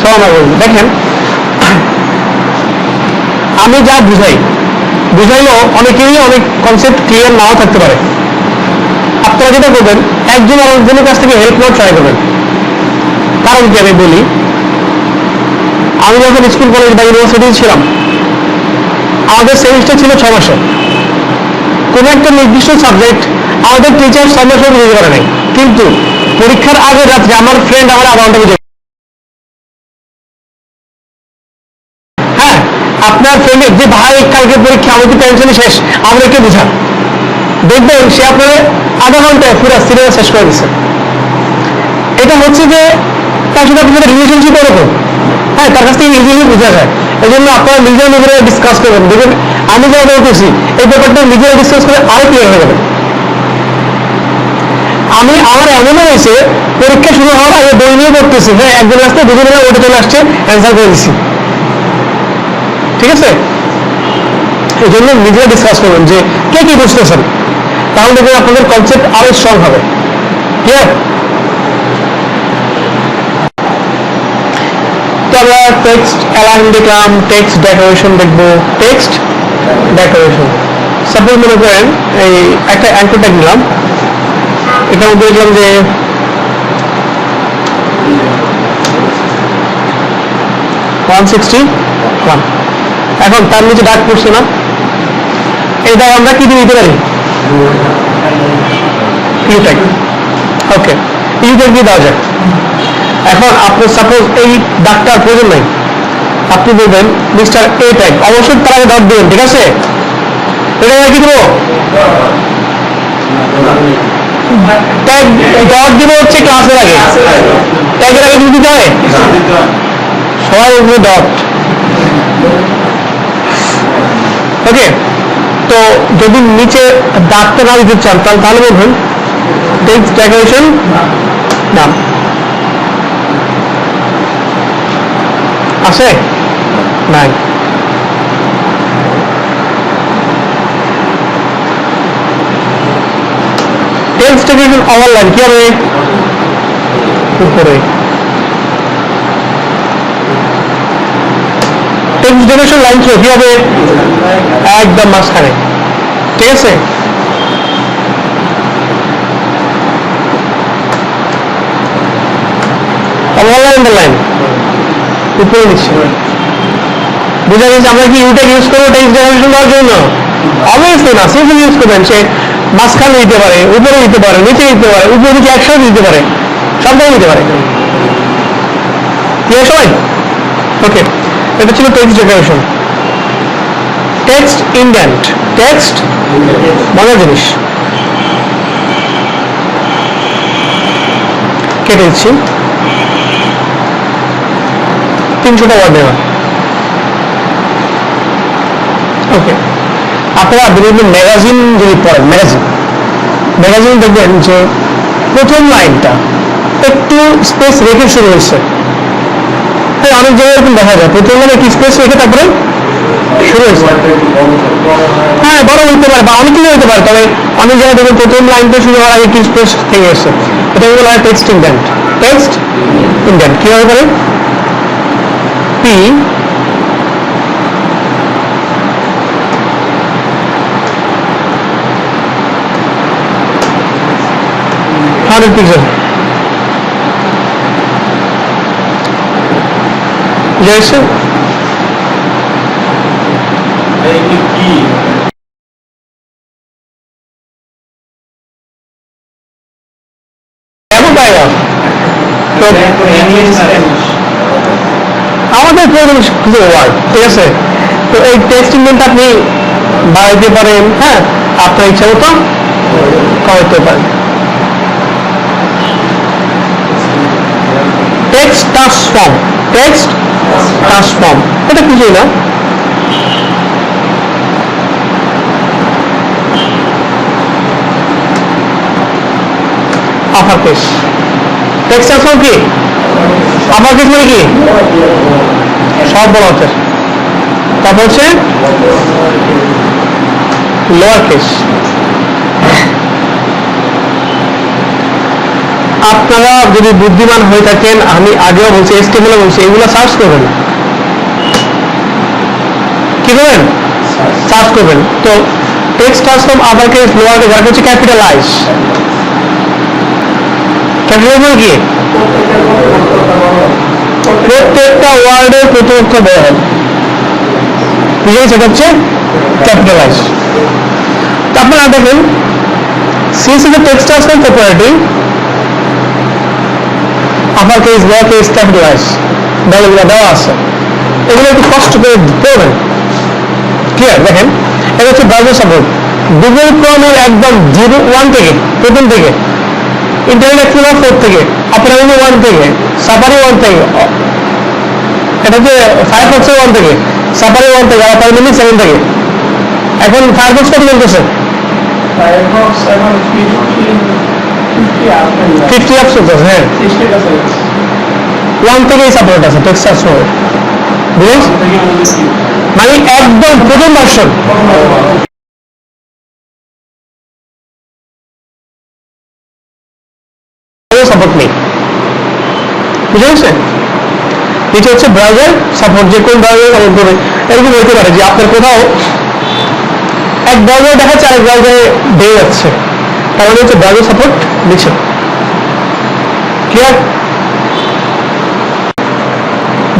সমান। দেখেন আমি যা বুঝাইলেও অনেকেরই অনেক কনসেপ্ট ক্লিয়ার নাও থাকতে পারে। আপনারা যেটা করবেন, একজন আরেকজনের কাছ থেকে হেল্প নেওয়ার ট্রাই করবেন। কারণ কি আমি বলি, আমি যখন স্কুল কলেজ বা ইউনিভার্সিটি ছিলাম, আমাদের সেমিস্টার ছিল 6 মাসে। কোন একটা নির্দিষ্ট সাবজেক্ট আমাদের টিচার 6 মাসে বুঝতে পারে নাই, কিন্তু পরীক্ষার আগে রাত্রে আমার ফ্রেন্ড আমার আধা ঘন্টা বুঝে, হ্যাঁ আপনার ফ্রেন্ডের যে ভাই কালকে পরীক্ষা আমাদের টেনশনই শেষ আমাদেরকে বোঝা, দেখবেন সে আপনার আধা ঘন্টায় পুরো সিলেবাস শেষ করে দিচ্ছে। এটা হচ্ছে যে তার সাথে আপনাদের রিলেশনশিপ এরকম, হ্যাঁ তার কাছ থেকে ইজিলি বোঝা যায়। এই জন্য আপনারা নিজেরা নিজেরা ডিসকাস করবেন, দেখবেন আমি যা বলতেছি এই ব্যাপারটা নিজেরা ডিসকাস করে আরো ক্লিয়ার হয়ে যাবে। আমার এমনও হয়েছে পরীক্ষা শুরু হওয়ার আগে বই নিয়ে পড়তেছি, হ্যাঁ একজন আসতে দুজন ওটা চলে আসছে অ্যান্সার করে দিচ্ছি, ঠিক আছে। এই জন্য নিজেরা ডিসকাস করবেন যে কে কি বুঝতেছেন, তাহলে দেখবেন আপনাদের কনসেপ্ট আরো স্ট্রং হবে। ক্লিয়ার? তো আমরা টেক্সট অ্যালাইন দেখলাম, টেক্সট ডেকোরেশন দেখবো। টেক্সট ডেকোরেশন সাপোজ মনে করেন এই একটা অ্যাঙ্কর ট্যাগ নিলাম, এটার মধ্যে দেখলাম যে এখন তার নিচে ডাক পড়ছে না, এটা আমরা কি দিয়ে দিতে পারি? U tag. Okay, U tag দিয়ে দেওয়া যায়। এখন আপনি সাপোজ এই ডাকটার প্রয়োজন নাই, আপনি বলবেন মিস্টার এ ট্যাগ, অবশ্যই তার আগে ডট দিবেন, ঠিক আছে। এটা কি দেবো? ট্যাগ ডট দিব হচ্ছে ক্লাসের আগে, ট্যাগের আগে দিতে হয় সবাই উপরে ডট। ওকে, তো যদি নিচে ডাকটা না দিতে চান তাহলে বলবেন টেক্সট ডেকোরেশন নাম আছে নাই। টেক্সট ডেকোরেশন ওভারলাইন কি হবে? উপরে। টেক্সট ডেকোরেশন লাইন থ্রো কি হবে? একদম মাঝখানে, ঠিক আছে। ওভারলাইন দ্য লাইন উপরে নিচ্ছে। বুঝা গেছে? আমরা কি ইউটেক ইউজ করবো টেক্সট ডেকোরেশন দেওয়ার জন্য? অবভিয়াসলি না, সিম্পল ইউজ করবেন। সে মাঝখানে দিতে পারে, উপরে দিতে পারে, নিচে দিতে পারে, উপরে নিচে একসাথে দিতে পারে, সব জায়গায় দিতে পারে। ক্লিয়ার সবাই? ওকে, এটা ছিল text decoration. Text indent, text মজার জিনিস। কেটে দিচ্ছি 300টা ওয়ার্ড দেওয়া। ওকে, আপনারা বিভিন্ন ম্যাগাজিন যদি পড়েন, ম্যাগাজিন দেখবেন যে প্রথম লাইনটা একটু স্পেস রেখে শুরু হয়েছে। হ্যাঁ, অনেক জায়গায় এরকম দেখা যায় প্রথম লাইনে একটু স্পেস রেখে তারপরে শুরু হয়েছে। হ্যাঁ, বড় হইতে পারে বা অনেক কিছু হইতে পারে, তবে অনেক জায়গায় দেখবেন প্রথম লাইনটা শুরু হওয়ার আগে একটু স্পেস থেকে গেছে। এটা বলা হয় টেক্সট ইনডেন্ট। টেক্সট ইনডেন্ট কিভাবে করে? পি পিক্সেল জয়েছে আমাদের প্রয়োজন কিছু ওয়ার্ড, ঠিক আছে। তো এই টেক্সট ইনডেন্ট আপনি বাড়াইতে পারেন, হ্যাঁ আপনার ইচ্ছা মতো কমাইতে পারেন। টেক্সট ট্রান্সফর্ম, টেক্সট ট্রান্সফর্ম এটা কিছুই না। আপার কেস টেক্সট ট্রান্সফর্ম কি? আপার কেস মানে কি? সব বড় হাতের। তারপর হচ্ছে লোয়ার কেস। আপনারা যদি বুদ্ধিমান হয়ে থাকেন, আমি আগেও বলছি, এসটিএমএল বলছি, এগুলো সার্চ করবেন। কি করবেন? সার্চ করবেন। তো text transform upper case, lower case, আর হচ্ছে ক্যাপিটালাইজ। ক্যাপিটালাইজ কি? প্রত্যেকটা ওয়ার্ডের প্রথম অক্ষর বড় হবে, ঠিক আছে, সেটা হচ্ছে ক্যাপিটালাইজ। আপনারা দেখেন সিএসএস এর টেক্সট ট্রান্সফর্ম প্রপার্টি আপার কেস লোয়ার কেস ক্যাপিটালাইজ এগুলো দেওয়া আছে, এগুলো একটু কষ্ট করে পড়বেন। ক্লিয়ার? দেখেন এটা হচ্ছে ব্রাউজার সাপোর্ট। গুগল ক্রোমের একদম 1 থেকে, প্রথম থেকে, ইন্টারনেট এক্সপ্লোরার 4 থেকে, অপেরা মিনি 1 থেকে, সাফারি 1 থেকে, এটা হচ্ছে ফায়ারফক্সের 1 থেকে, সাফারি 1 থেকে, অপেরা মিনি 7 থেকে। এখন ফায়ারফক্স কত চলতেছে? ফায়ারফক্স এখন 50 অ্যাপস চলতেছে। হ্যাঁ, 1 থেকেই সাপোর্ট আছে টেক্সাস সহ, বুঝলিস? মানে একদম প্রথম ভার্সন। সাপোর্ট নেই, বুঝে গেছে? এটা হচ্ছে ব্রাউজার সাপোর্ট, যে কোন ব্রাউজার সাপোর্ট করবে এরকম হতে পারে যে আপনার কোথাও এক ব্রাউজার দেখাচ্ছে আরেক ব্রাউজারে দিয়ে যাচ্ছে, তার মানে হচ্ছে ব্রাউজার সাপোর্ট দিচ্ছে। ক্লিয়ার?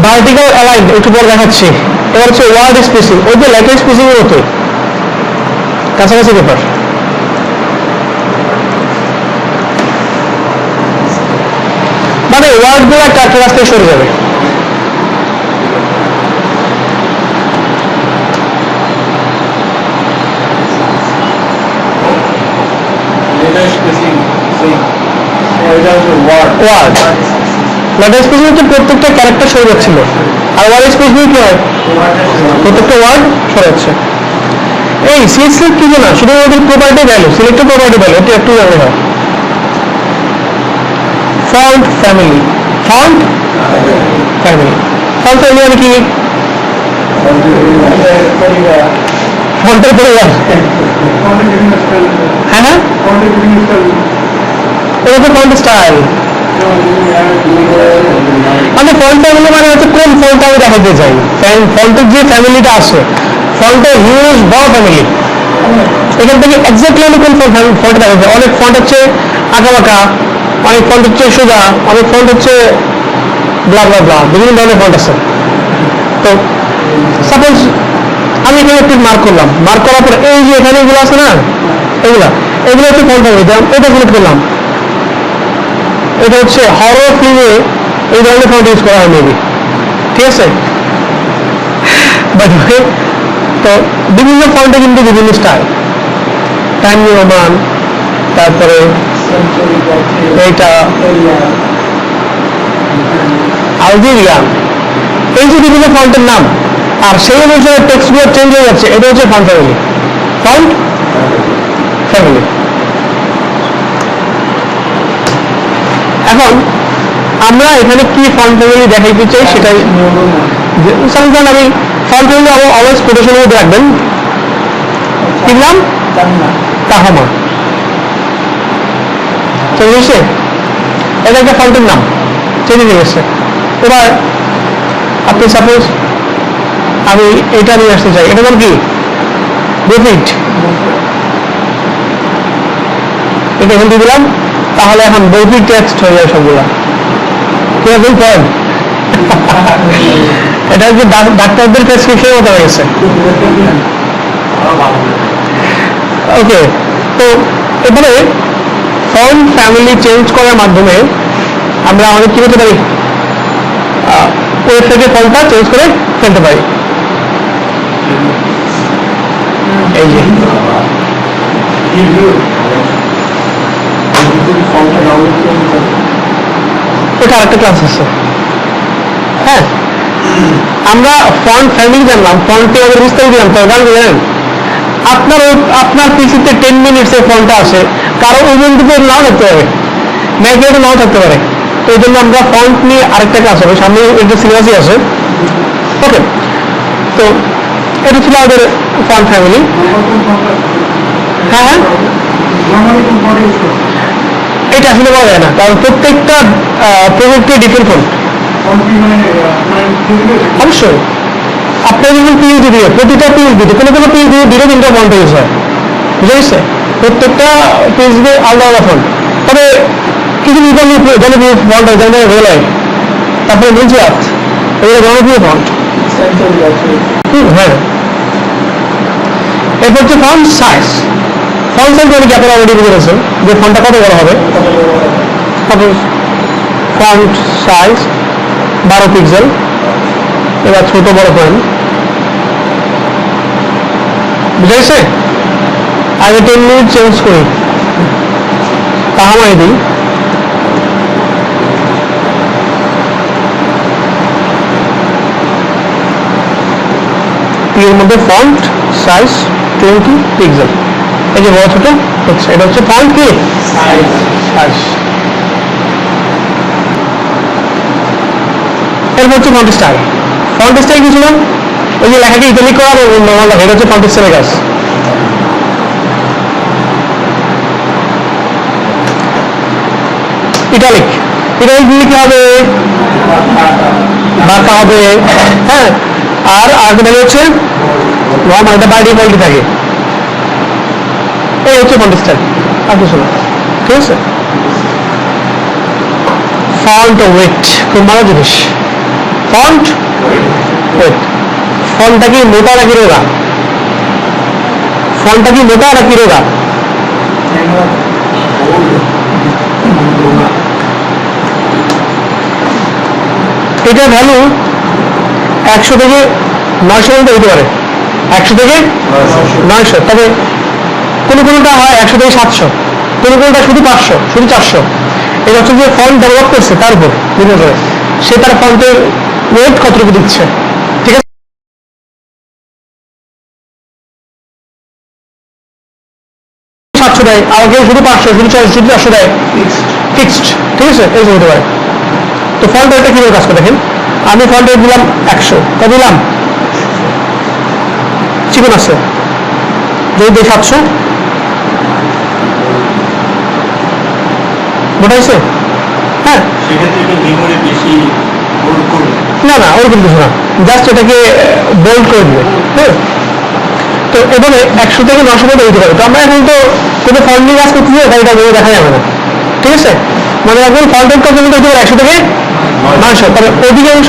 ভার্টিক্যাল অ্যালাইন একটু পর দেখাচ্ছি। এবার হচ্ছে ওয়ার্ড স্পেসিং, ওই যে লেটার স্পেসিং এর মতো কাছাকাছি ব্যাপার। মানে ওয়ার্ড গুলো একটা রাস্তায় সরে যাবে। ওয়ার্ড লেটার স্পেসিং হচ্ছে প্রত্যেকটা ক্যারেক্টার সরে যাচ্ছিল, আর ওয়ার্ড স্পেসিং কি হয়? প্রত্যেকটা ওয়ার্ড সরে যাচ্ছে। এই সিলেক্ট কি না, শুধু ওদের property value, selected property value, এটা একটু জানতে হয়। Font family, font family, font family মানে কি? ফন্টের পরিবার। হ্যাঁ হ্যাঁ, এটা তো ফন্ট স্টাইল। মানে ফন্ট ফ্যামিলি মানে হচ্ছে কোন ফন্ট আমি দেখাতে চাই, ফন্টের যে ফ্যামিলিটা আছে, ফন্টের হিউজ বড় ফ্যামিলি, এখান থেকে এক্স্যাক্টলি আমি কোন ফন্ট দেখা যায়। অনেক ফন্ট হচ্ছে আঁকা বাঁকা, অনেক ফন্ট হচ্ছে সোজা, অনেক ফন্ট হচ্ছে ব্লা ব্লা ব্লা, বিভিন্ন ধরনের ফন্ট আছে। তো সাপোজ আমি এখানে একটু মার্ক করলাম, মার্ক করার পর এই যে এখানে এগুলো আছে না, এগুলো হচ্ছে ফন্ট ফ্যামিলি, এটা সিলেক্ট করলাম। এটা হচ্ছে হরর ফিল্মে এই ধরনের ফন্ট ইউজ করা হয় মেবি, ঠিক আছে? তো বিভিন্ন ফন্টে কিন্তু বিভিন্ন স্টাইল, টাইম রোমান, তারপরে এইটা আলজেরিয়ান, এই যে বিভিন্ন ফন্টের নাম, আর সেই অনুসারে টেক্সটগুলো চেঞ্জ হয়ে যাচ্ছে, এটা হচ্ছে ফন্ট ফ্যামিলি। Font family. এখন আমরা এখানে কি ফন্ট ফ্যামিলি দেখাইতে চাই সেটাই। সাধারণত আমি ফন্ট ফ্যামিলি অলওয়েজ কোটেশনের মধ্যে রাখবেন। কি নাম? তাহমা। চলে গেছে, এটা একটা ফন্টের নাম, চেঞ্জ হয়ে গেছে। এবার আপনি সাপোজ আমি এটা নিয়ে আসতে চাই, এটা নাম কি? ডেভিড। এটা এখান দিয়ে দিলাম, তাহলে এখন বৌদ্ধিক টেক্সট হয়ে যায় সবগুলা। কিরকম পয়েন্ট? এটা হচ্ছে ডাক্তারদের প্রেসক্রিপশনের মতো হয়ে গেছে। ওকে, তো এবারে ফন্ট ফ্যামিলি চেঞ্জ করার মাধ্যমে আমরা অনেক কি করতে পারি, ওয়েবসাইটে ফন্টটা চেঞ্জ করে ফেলতে পারি। এই যে এটা আরেকটা ক্লাস আছে। হ্যাঁ, আমরা ফন্ট ফ্যামিলি জানলাম, ফন্টে আমাদের বিস্তারিত জানতে হবে। কারণ জানেন আপনার পিসিতে 10 মিনিটস এর ফন্টটা আসে, কারো উবুন্টুতে নাও থাকতে পারে, ম্যাকে নাও থাকতে পারে। তো এই জন্য আমরা ফন্ট নিয়ে আরেকটা ক্লাস হবে, সামনে একটা সিলেবাসই আছে। ওকে, তো এটা ছিল আমাদের ফন্ট ফ্যামিলি। হ্যাঁ হ্যাঁ, এটা আসলে বলা যায় না, কারণ প্রত্যেকটা প্রজেক্টে ডিফারেন্ট ফন্ট। অবশ্যই আপনার যখন পিএইচডি দিবে, প্রতিটা পিএইচডিতে কোনো পিএইচডি দিলে 3টা ফন্ট ইউজ হয়, বুঝে গেছে? প্রত্যেকটা পিএইচডি আলাদা আলাদা ফন্ট। তবে কিছু জনপ্রিয় ফন্ট হয়, যেমন রেলাইট, তারপরে নিজাত, এগুলো জনপ্রিয় ফন্ট। হ্যাঁ, এরপর হচ্ছে ফন্ট সাইজ। ফন্ট সাইজ মানে কি আপনারা অলরেডি বুঝে গেছেন যে ফন্টটা কত বড় হবে। Font size 12 pixel. এবার ছোট বড় করেন, বুঝেছে? আগে 10 মিনিট চেঞ্জ করি, তাহলে দিই এর মধ্যে ফন্ট সাইজ 20 পিক্সেল। এই যে বড় ছোট হচ্ছে, এটা হচ্ছে ফন্ট কি সাইজ। এরপর হচ্ছে ফন্ট স্টাইল। ফন্ট স্টাইল কিছু না, ওই যে লেখাকে ইতালিক করা নর্মাল লেখা, এটা হচ্ছে ফন্ট স্টাইলের কাজ। ইটালিক, ইটালিক দিলে কি হবে? বাঁকা হবে, হ্যাঁ। আর আরেকটা হচ্ছে নর্মাল, এটা বাই ডিফল্টই থাকে। এই হচ্ছে ফন্ট স্টাইল, আর কিছু না, ঠিক আছে? ফন্ট ওয়েট খুব ভালো জিনিস। ফন্ট ওয়েট, ফন্টটা কি মোটা নাকি রোগা? ফন্টটা কি মোটা নাকি রোগা? এটা ভ্যালু 100 থেকে 900 পর্যন্ত হতে পারে, 100 থেকে 900। তবে কোনটা হয় 100 থেকে 700, কোনটা শুধু 500, শুধু 400। এটা হচ্ছে যে ফন্ট ডেভেলপ করছে তার উপর নির্ভর করে সে তার ফন্টের ওয়েট কতটুকু দিচ্ছে, ঠিক আছে? দেয়, আর কেউ শুধু 500, শুধু 400, শুধু 400 দেয়, ফিক্সড, ঠিক আছে? এই হতে পারে। তো ফন্ট রেটটা কিভাবে কাজ করে দেখেন। আমি ফন্ট রেট দিলাম 100, তা দিলাম চিকন আছে, যদি দিই 700, মোটা হয়েছে, হ্যাঁ। সেক্ষেত্রে কি মেমোরি বেশি হোল্ড করবে? না না, ওরকম কিছু না, জাস্ট এটাকে বোল্ড করে দিবে, হ্যাঁ। তো এভাবে 100 থেকে 900 পর্যন্ত হতে পারে। তো আমরা এখন তো কোনো ফন্ট নিয়ে কাজ করতেছি, তাই এটা বলে দেখা যাবে না, ঠিক আছে? মানে এখন ফন্ট রেট কত হতে পারে? 100 থেকে 900। তবে অধিকাংশ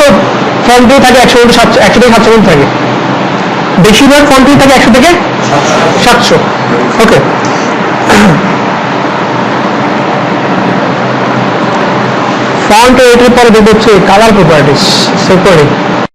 ফন্ট রেট থাকে 100 থেকে 700 থাকে, বেশিরভাগ ফন্ট রেট থাকে 100 থেকে 700। ওকে, ফন্ট রেটের পরে দেখবো হচ্ছে কালার প্রপার্টিস, সেভ করে